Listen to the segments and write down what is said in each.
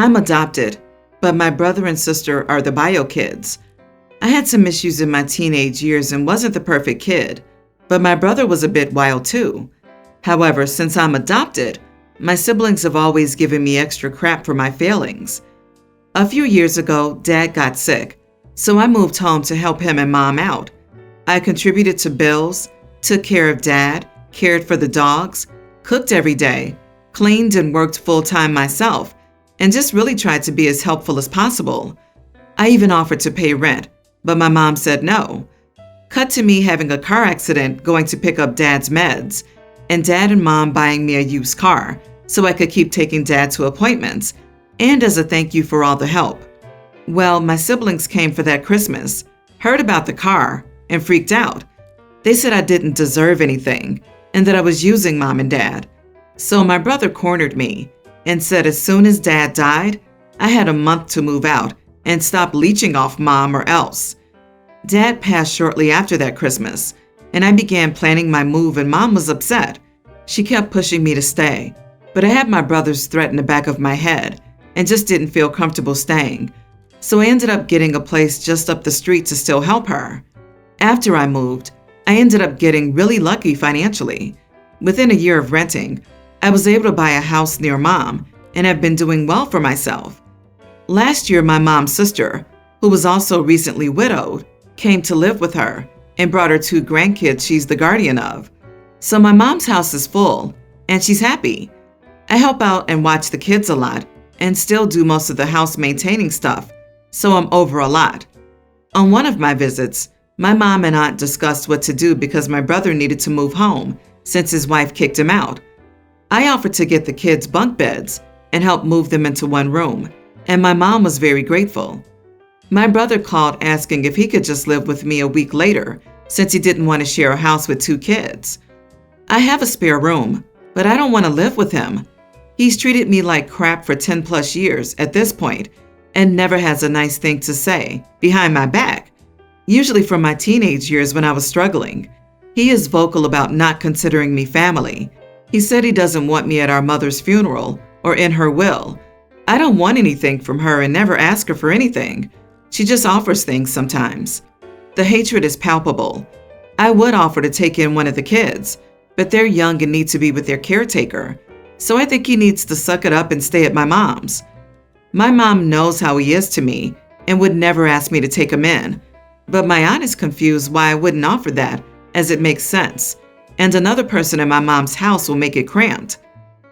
I'm adopted, but my brother and sister are the bio kids. I had some issues in my teenage years and wasn't the perfect kid, but my brother was a bit wild too. However, since I'm adopted, my siblings have always given me extra crap for my failings. A few years ago, Dad got sick, so I moved home to help him and Mom out. I contributed to bills, took care of Dad, cared for the dogs, cooked every day, cleaned and worked full-time myself, and just really tried to be as helpful as possible. I even offered to pay rent, but my mom said no. Cut to me having a car accident going to pick up Dad's meds, and Dad and Mom buying me a used car so I could keep taking Dad to appointments, and as a thank you for all the help. Well, my siblings came for that Christmas, heard about the car, and freaked out. They said I didn't deserve anything, and that I was using Mom and Dad. So my brother cornered me and said as soon as Dad died, I had a month to move out and stop leeching off Mom or else. Dad passed shortly after that Christmas, and I began planning my move and Mom was upset. She kept pushing me to stay, but I had my brother's threat in the back of my head and just didn't feel comfortable staying. So I ended up getting a place just up the street to still help her. After I moved, I ended up getting really lucky financially. Within a year of renting, I was able to buy a house near Mom and have been doing well for myself. Last year, my mom's sister, who was also recently widowed, came to live with her and brought her 2 grandkids she's the guardian of. So my mom's house is full and she's happy. I help out and watch the kids a lot and still do most of the house maintaining stuff, so I'm over a lot. On one of my visits, my mom and aunt discussed what to do because my brother needed to move home since his wife kicked him out. I offered to get the kids bunk beds and help move them into one room, and my mom was very grateful. My brother called asking if he could just live with me a week later since he didn't want to share a house with 2 kids. I have a spare room, but I don't want to live with him. He's treated me like crap for 10 plus years at this point and never has a nice thing to say behind my back, usually from my teenage years when I was struggling. He is vocal about not considering me family. He said he doesn't want me at our mother's funeral or in her will. I don't want anything from her and never ask her for anything. She just offers things sometimes. The hatred is palpable. I would offer to take in one of the kids, but they're young and need to be with their caretaker. So I think he needs to suck it up and stay at my mom's. My mom knows how he is to me and would never ask me to take him in. But my aunt is confused why I wouldn't offer that, as it makes sense. And another person in my mom's house will make it cramped.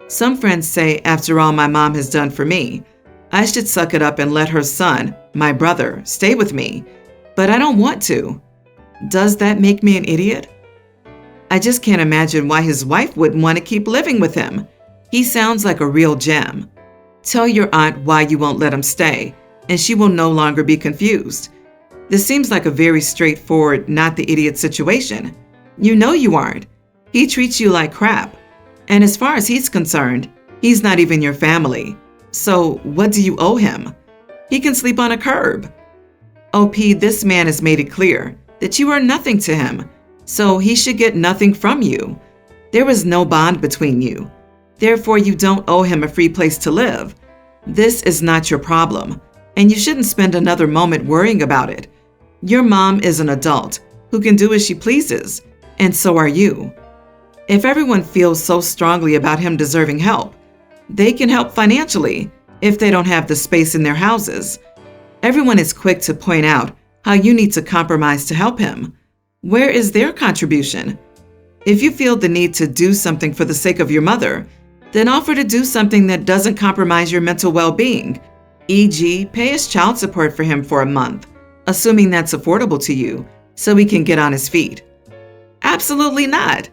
Some friends say after all my mom has done for me, I should suck it up and let her son, my brother, stay with me. But I don't want to. Does that make me an idiot? I just can't imagine why his wife wouldn't want to keep living with him. He sounds like a real gem. Tell your aunt why you won't let him stay, and she will no longer be confused. This seems like a very straightforward, not the idiot situation. You know you aren't. He treats you like crap. And as far as he's concerned, he's not even your family. So what do you owe him? He can sleep on a curb. OP, this man has made it clear that you are nothing to him, so he should get nothing from you. There is no bond between you. Therefore, you don't owe him a free place to live. This is not your problem, and you shouldn't spend another moment worrying about it. Your mom is an adult who can do as she pleases, and so are you. If everyone feels so strongly about him deserving help, they can help financially if they don't have the space in their houses. Everyone is quick to point out how you need to compromise to help him. Where is their contribution? If you feel the need to do something for the sake of your mother, then offer to do something that doesn't compromise your mental well-being, e.g., pay his child support for him for a month, assuming that's affordable to you, so he can get on his feet. Absolutely not.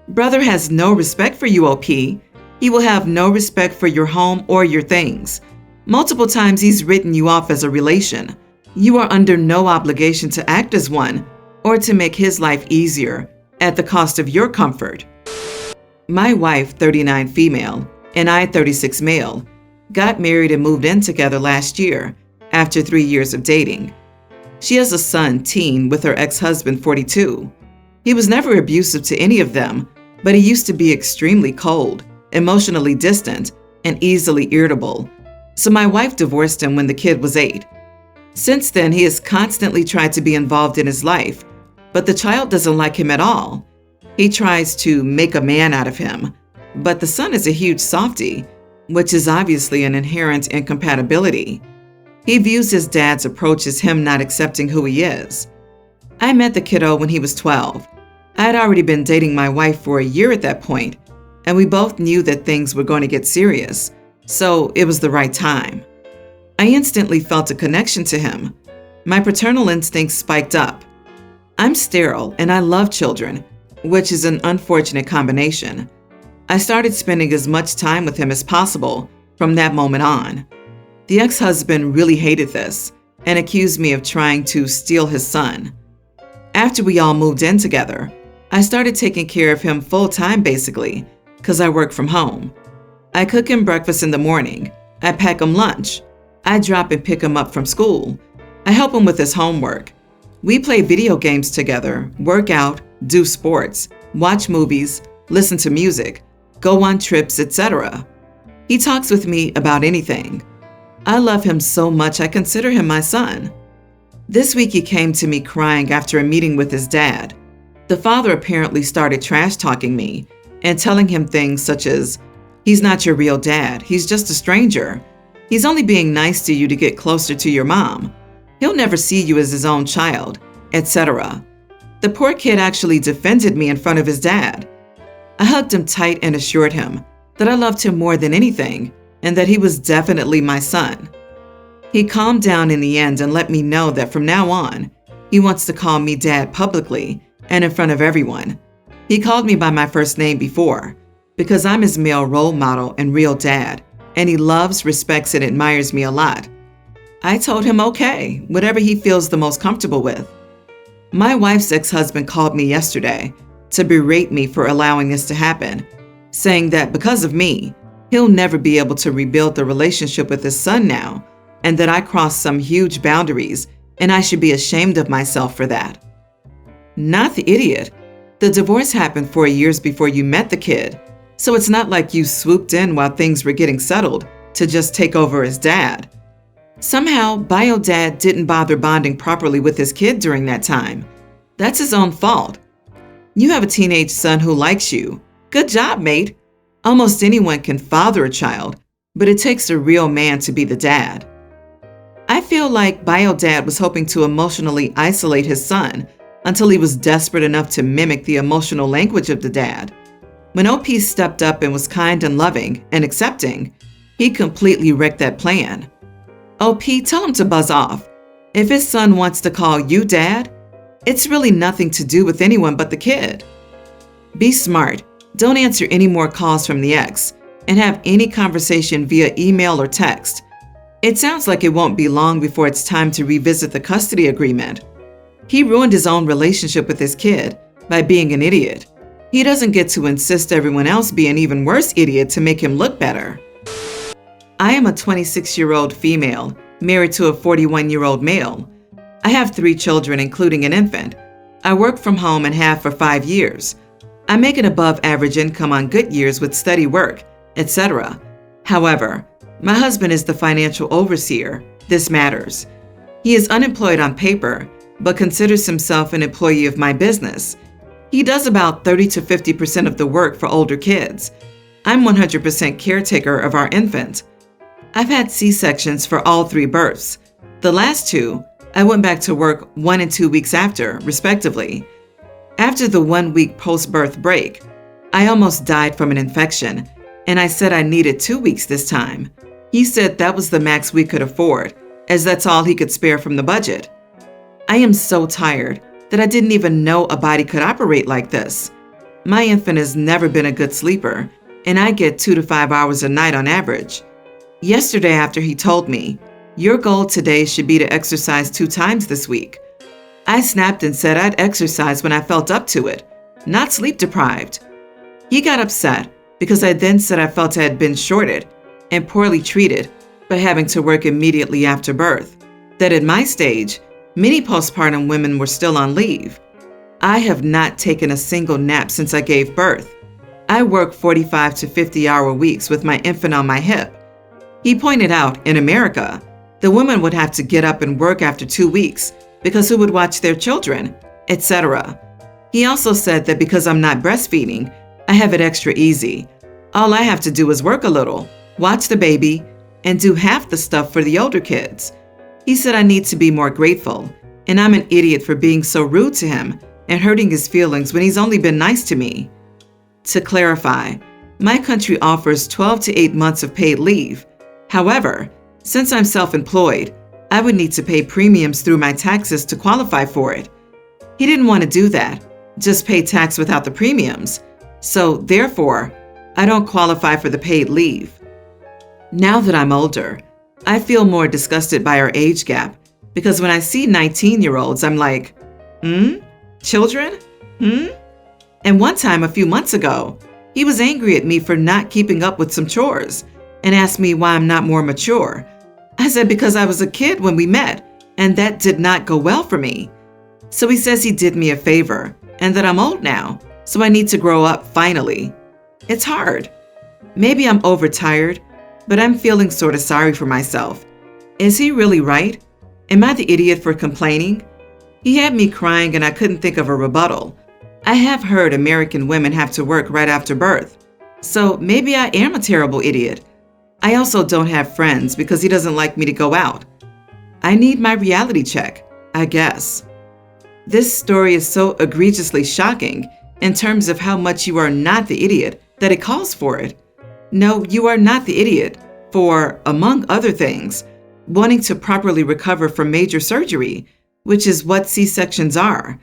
Brother has no respect for you, OP. He will have no respect for your home or your things. Multiple times he's written you off as a relation. You are under no obligation to act as one or to make his life easier at the cost of your comfort. My wife, 39 female, and I, 36 male, got married and moved in together last year after 3 years of dating. She has a son, teen, with her ex-husband, 42. He was never abusive to any of them, but he used to be extremely cold, emotionally distant, and easily irritable. so my wife divorced him when the kid was 8. Since then, he has constantly tried to be involved in his life, but the child doesn't like him at all. He tries to make a man out of him, but the son is a huge softie, which is obviously an inherent incompatibility. He views his dad's approach as him not accepting who he is. I met the kiddo when he was 12. I had already been dating my wife for a year at that point, and we both knew that things were going to get serious, so it was the right time. I instantly felt a connection to him. My paternal instincts spiked up. I'm sterile and I love children, which is an unfortunate combination. I started spending as much time with him as possible from that moment on. The ex-husband really hated this and accused me of trying to steal his son. After we all moved in together, I started taking care of him full-time basically, because I work from home. I cook him breakfast in the morning. I pack him lunch. I drop and pick him up from school. I help him with his homework. We play video games together, work out, do sports, watch movies, listen to music, go on trips, etc. He talks with me about anything. I love him so much I consider him my son. This week he came to me crying after a meeting with his dad. The father apparently started trash-talking me and telling him things such as, "He's not your real dad, he's just a stranger. He's only being nice to you to get closer to your mom. He'll never see you as his own child," etc. The poor kid actually defended me in front of his dad. I hugged him tight and assured him that I loved him more than anything and that he was definitely my son. He calmed down in the end and let me know that from now on, he wants to call me dad publicly and in front of everyone. He called me by my first name before because I'm his male role model and real dad, and he loves, respects, and admires me a lot. I told him okay, whatever he feels the most comfortable with. My wife's ex-husband called me yesterday to berate me for allowing this to happen, saying that because of me, he'll never be able to rebuild the relationship with his son now, and that I crossed some huge boundaries and I should be ashamed of myself for that. Not the idiot. The divorce happened 4 years before you met the kid, so it's not like you swooped in while things were getting settled to just take over as dad. Somehow, bio dad didn't bother bonding properly with his kid during that time. That's his own fault. You have a teenage son who likes you. Good job, mate. Almost anyone can father a child, but it takes a real man to be the dad. I feel like bio dad was hoping to emotionally isolate his son until he was desperate enough to mimic the emotional language of the dad. When OP stepped up and was kind and loving and accepting, he completely wrecked that plan. OP, tell him to buzz off. If his son wants to call you dad, it's really nothing to do with anyone but the kid. Be smart. Don't answer any more calls from the ex, and have any conversation via email or text. It sounds like it won't be long before it's time to revisit the custody agreement. He ruined his own relationship with his kid by being an idiot. He doesn't get to insist everyone else be an even worse idiot to make him look better. I am a 26-year-old female, married to a 41-year-old male. I have 3 children, including an infant. I work from home and have for 5 years. I make an above-average income on good years with steady work, etc. However, my husband is the financial overseer. This matters. He is unemployed on paper, but considers himself an employee of my business. He does about 30 to 50% of the work for older kids. I'm 100% caretaker of our infant. I've had C-sections for all 3 births. The last 2, I went back to work 1 and 2 weeks after, respectively. After the 1-week post-birth break, I almost died from an infection, and I said I needed 2 weeks this time. He said that was the max we could afford, as that's all he could spare from the budget. I am so tired that I didn't even know a body could operate like this. My infant has never been a good sleeper, and I get 2 to 5 hours a night on average. Yesterday after he told me, "Your goal today should be to exercise 2 times this week," I snapped and said I'd exercise when I felt up to it, not sleep deprived. He got upset because I then said I felt I had been shorted and poorly treated by having to work immediately after birth, that at my stage, many postpartum women were still on leave. I have not taken a single nap since I gave birth. I work 45 to 50-hour weeks with my infant on my hip. He pointed out in America, the women would have to get up and work after 2 weeks because who would watch their children, etc. He also said that because I'm not breastfeeding, I have it extra easy. All I have to do is work a little, watch the baby, and do half the stuff for the older kids. He said I need to be more grateful, and I'm an idiot for being so rude to him and hurting his feelings when he's only been nice to me. To clarify, my country offers 12 to 8 months of paid leave. However, since I'm self-employed, I would need to pay premiums through my taxes to qualify for it. He didn't want to do that, just pay tax without the premiums. So therefore, I don't qualify for the paid leave. Now that I'm older, I feel more disgusted by our age gap because when I see 19-year-olds, I'm like, Children? And one time a few months ago, he was angry at me for not keeping up with some chores and asked me why I'm not more mature. I said because I was a kid when we met, and that did not go well for me. So he says he did me a favor and that I'm old now, so I need to grow up finally. It's hard. Maybe I'm overtired, but I'm feeling sort of sorry for myself. Is he really right? Am I the idiot for complaining? He had me crying and I couldn't think of a rebuttal. I have heard American women have to work right after birth, so maybe I am a terrible idiot. I also don't have friends because he doesn't like me to go out. I need my reality check, I guess. This story is so egregiously shocking in terms of how much you are not the idiot that it calls for it. No, you are not the idiot for, among other things, wanting to properly recover from major surgery, which is what C-sections are.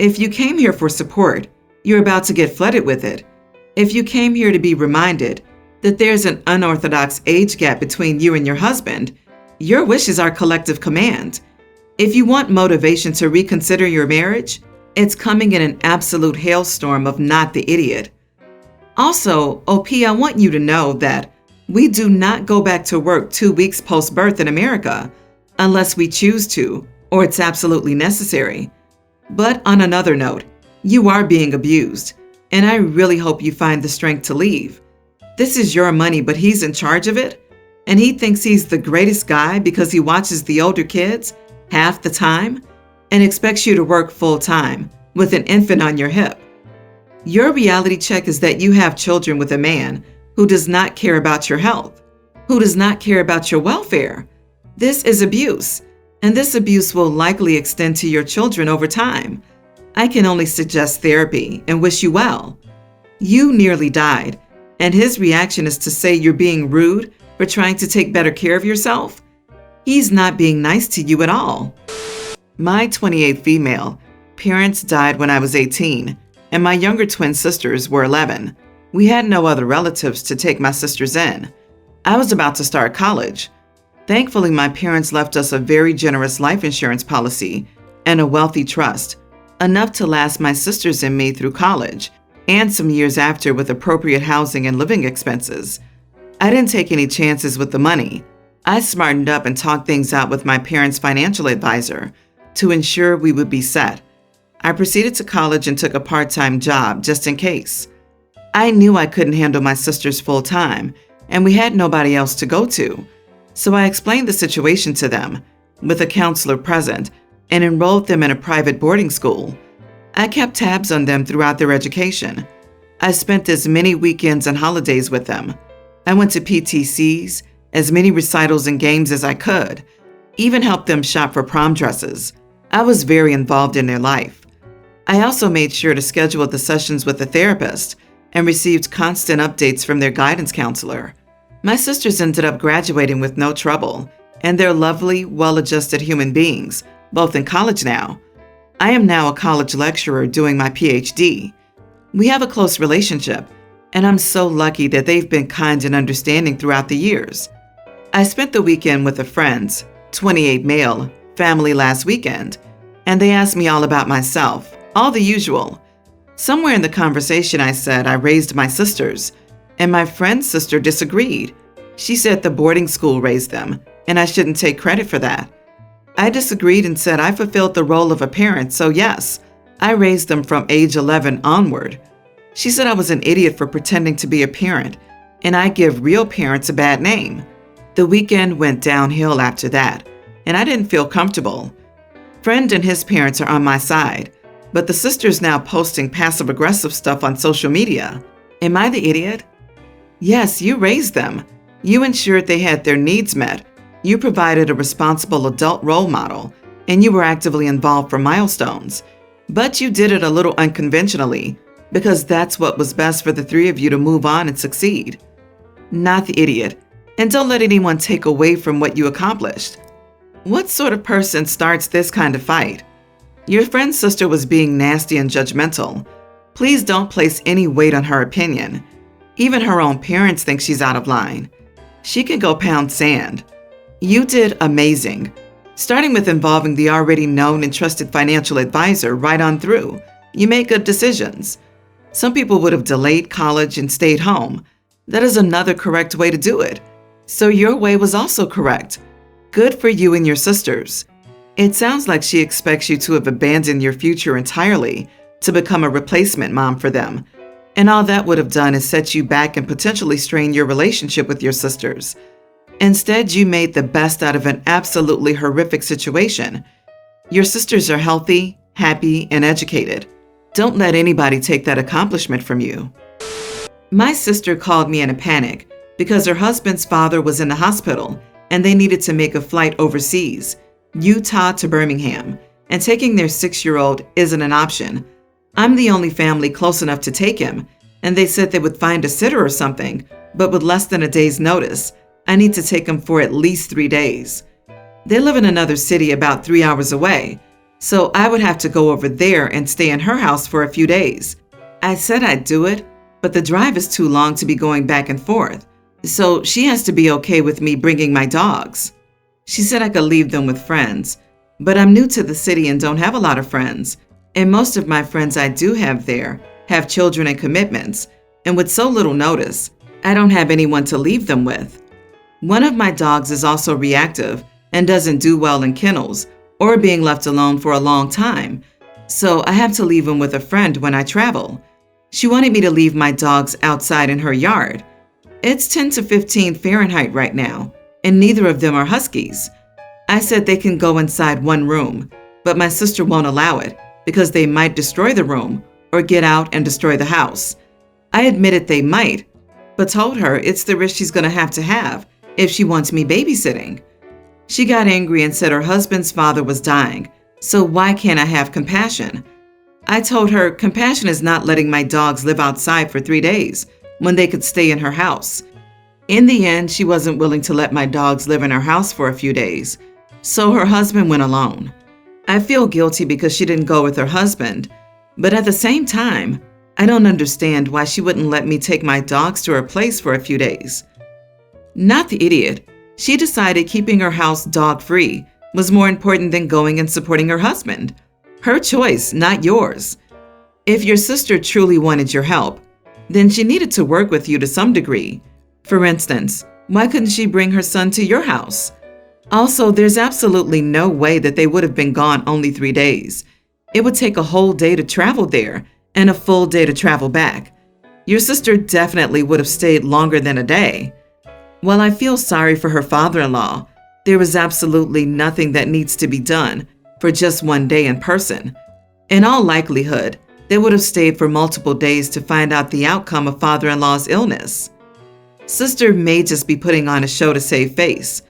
If you came here for support, you're about to get flooded with it. If you came here to be reminded that there's an unorthodox age gap between you and your husband, your wishes are collective command. If you want motivation to reconsider your marriage, it's coming in an absolute hailstorm of not the idiot. Also, OP, I want you to know that we do not go back to work 2 weeks post-birth in America unless we choose to or it's absolutely necessary. But on another note, you are being abused, and I really hope you find the strength to leave. This is your money, but he's in charge of it, and he thinks he's the greatest guy because he watches the older kids half the time and expects you to work full-time with an infant on your hip. Your reality check is that you have children with a man who does not care about your health, who does not care about your welfare. This is abuse, and this abuse will likely extend to your children over time. I can only suggest therapy and wish you well. You nearly died, and his reaction is to say you're being rude for trying to take better care of yourself. He's not being nice to you at all. My 28 female parents died when I was 18, and my younger twin sisters were 11. We had no other relatives to take my sisters in. I was about to start college. Thankfully, my parents left us a very generous life insurance policy and a wealthy trust, enough to last my sisters and me through college, and some years after with appropriate housing and living expenses. I didn't take any chances with the money. I smartened up and talked things out with my parents' financial advisor to ensure we would be set. I proceeded to college and took a part-time job just in case. I knew I couldn't handle my sisters full-time, and we had nobody else to go to. So I explained the situation to them, with a counselor present, and enrolled them in a private boarding school. I kept tabs on them throughout their education. I spent as many weekends and holidays with them. I went to PTCs, as many recitals and games as I could, even helped them shop for prom dresses. I was very involved in their life. I also made sure to schedule the sessions with the therapist and received constant updates from their guidance counselor. My sisters ended up graduating with no trouble, and they're lovely, well-adjusted human beings, both in college now. I am now a college lecturer doing my PhD. We have a close relationship, and I'm so lucky that they've been kind and understanding throughout the years. I spent the weekend with a friend's 28 male family last weekend, and they asked me all about myself, all the usual. Somewhere in the conversation I said I raised my sisters, and my friend's sister disagreed. She said the boarding school raised them, and I shouldn't take credit for that. I disagreed and said I fulfilled the role of a parent, so yes, I raised them from age 11 onward. She said I was an idiot for pretending to be a parent, and I give real parents a bad name. The weekend went downhill after that, and I didn't feel comfortable. Friend and his parents are on my side, but the sister's now posting passive-aggressive stuff on social media. Am I the idiot? Yes, you raised them. You ensured they had their needs met. You provided a responsible adult role model, and you were actively involved for milestones. But you did it a little unconventionally, because that's what was best for the three of you to move on and succeed. Not the idiot. And don't let anyone take away from what you accomplished. What sort of person starts this kind of fight? Your friend's sister was being nasty and judgmental. Please don't place any weight on her opinion. Even her own parents think she's out of line. She can go pound sand. You did amazing, starting with involving the already known and trusted financial advisor right on through. You made good decisions. Some people would have delayed college and stayed home. That is another correct way to do it. So your way was also correct. Good for you and your sisters. It sounds like she expects you to have abandoned your future entirely to become a replacement mom for them. And all that would have done is set you back and potentially strain your relationship with your sisters. Instead, you made the best out of an absolutely horrific situation. Your sisters are healthy, happy, and educated. Don't let anybody take that accomplishment from you. My sister called me in a panic because her husband's father was in the hospital and they needed to make a flight overseas, Utah to Birmingham, and taking their 6-year-old isn't an option. I'm the only family close enough to take him, and they said they would find a sitter or something, but with less than a day's notice, I need to take him for at least 3 days. They live in another city about 3 hours away, so I would have to go over there and stay in her house for a few days. I said I'd do it, but the drive is too long to be going back and forth, so she has to be okay with me bringing my dogs. She said I could leave them with friends, but I'm new to the city and don't have a lot of friends, and most of my friends I do have there have children and commitments, and with so little notice, I don't have anyone to leave them with. One of my dogs is also reactive and doesn't do well in kennels or being left alone for a long time, so I have to leave him with a friend when I travel. She wanted me to leave my dogs outside in her yard. It's 10 to 15 Fahrenheit right now, and neither of them are huskies. I said they can go inside one room, but my sister won't allow it because they might destroy the room or get out and destroy the house. I admitted they might, but told her it's the risk she's going to have if she wants me babysitting. She got angry and said her husband's father was dying, so why can't I have compassion? I told her compassion is not letting my dogs live outside for 3 days when they could stay in her house. In the end, she wasn't willing to let my dogs live in her house for a few days, so her husband went alone. I feel guilty because she didn't go with her husband, but at the same time, I don't understand why she wouldn't let me take my dogs to her place for a few days. Not the idiot. She decided keeping her house dog-free was more important than going and supporting her husband. Her choice, not yours. If your sister truly wanted your help, then she needed to work with you to some degree. For instance, why couldn't she bring her son to your house? Also, there's absolutely no way that they would have been gone only 3 days. It would take a whole day to travel there and a full day to travel back. Your sister definitely would have stayed longer than a day. While I feel sorry for her father-in-law, there is absolutely nothing that needs to be done for just 1 day in person. In all likelihood, they would have stayed for multiple days to find out the outcome of father-in-law's illness. Sister may just be putting on a show to save face,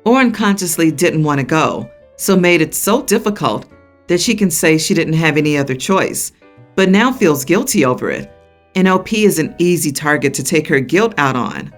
or unconsciously didn't want to go, so made it so difficult that she can say she didn't have any other choice, but now feels guilty over it. And OP is an easy target to take her guilt out on.